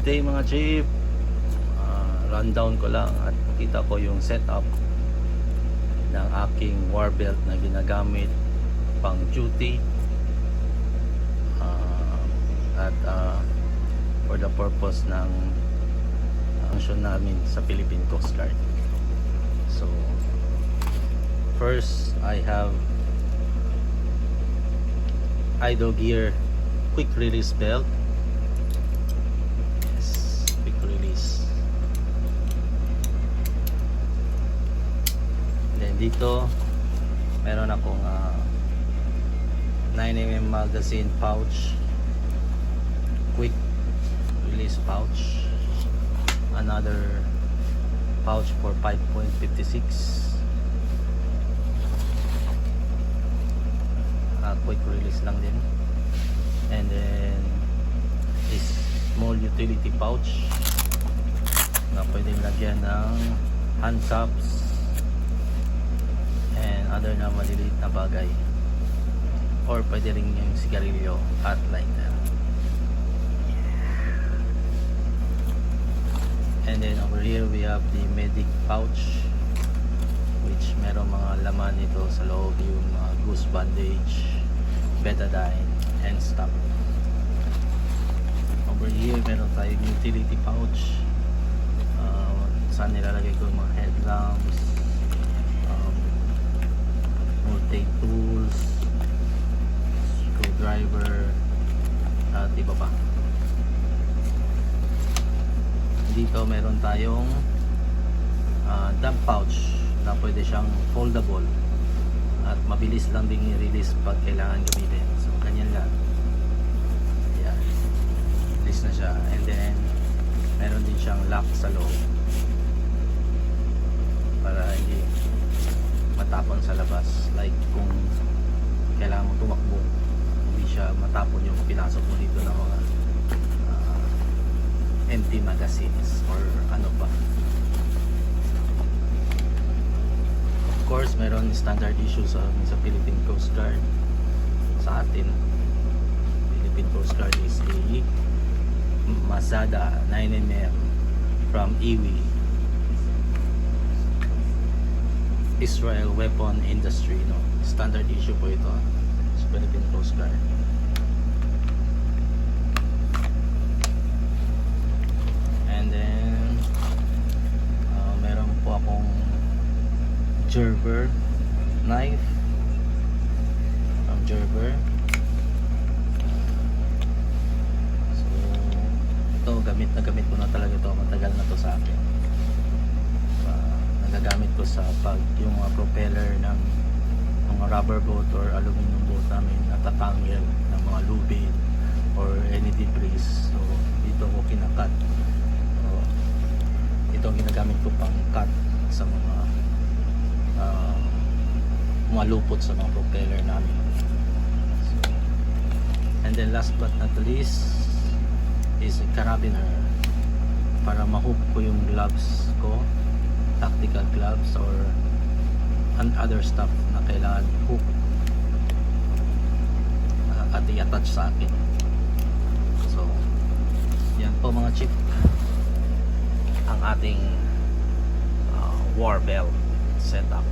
Good day mga chief. Rundown ko lang at pakita ko yung setup ng aking war belt na ginagamit pang duty at for the purpose ng function namin sa Philippine Coast Guard. So first, I have idle gear quick release belt. Quick release. Then dito meron akong 9mm magazine pouch, quick release pouch, another pouch for 5.56, quick release lang din, and then this small utility pouch na pwedeng lagyan ng hand cups and other na maliliit na bagay, or pwede rin yung sigarilyo at lighter. And then over here we have the medic pouch, which meron mga laman nito sa loob, yung goose bandage, betadine, and stuff. Over here meron tayong utility pouch, saan nilalagay ko yung mga headlamps, multi tools, screwdriver, at iba pa. Dito meron tayong dump pouch na pwede siyang foldable at mabilis lang ding i-release pag kailangan gamitin. So ganyan lang. Ayan, release na siya. And then meron din siyang lock sa loob para hindi matapon sa labas. Like kung kailangan mo tumakbo, hindi siya matapon yung pinasok mo dito ng mga empty magazines or ano pa. Of course, meron standard issues sa Philippine Coast Guard. Sa atin, Philippine Coast Guard is a Mazada 9mm from Iwi, Israel Weapon Industry, no? Standard issue po ito sa Philippine Coast Guard. And then meron po akong Gerber knife from Gerber. So ito, gamit ko na talaga ito, matagal na to sa akin. Nagagamit ko sa pag yung propeller ng mga rubber boat or aluminum boat namin natatanggal ng mga lubid or any debris. So dito ko kinakat. So, ito ang ginagamit ko pang cut sa mga malupot sa mga propeller namin. So, and then last but not least is a carabiner para ma-hook ko yung gloves ko, tactical gloves or other stuff na kailangan hook at i-attach sa akin. So yan po mga chief ang ating war belt setup.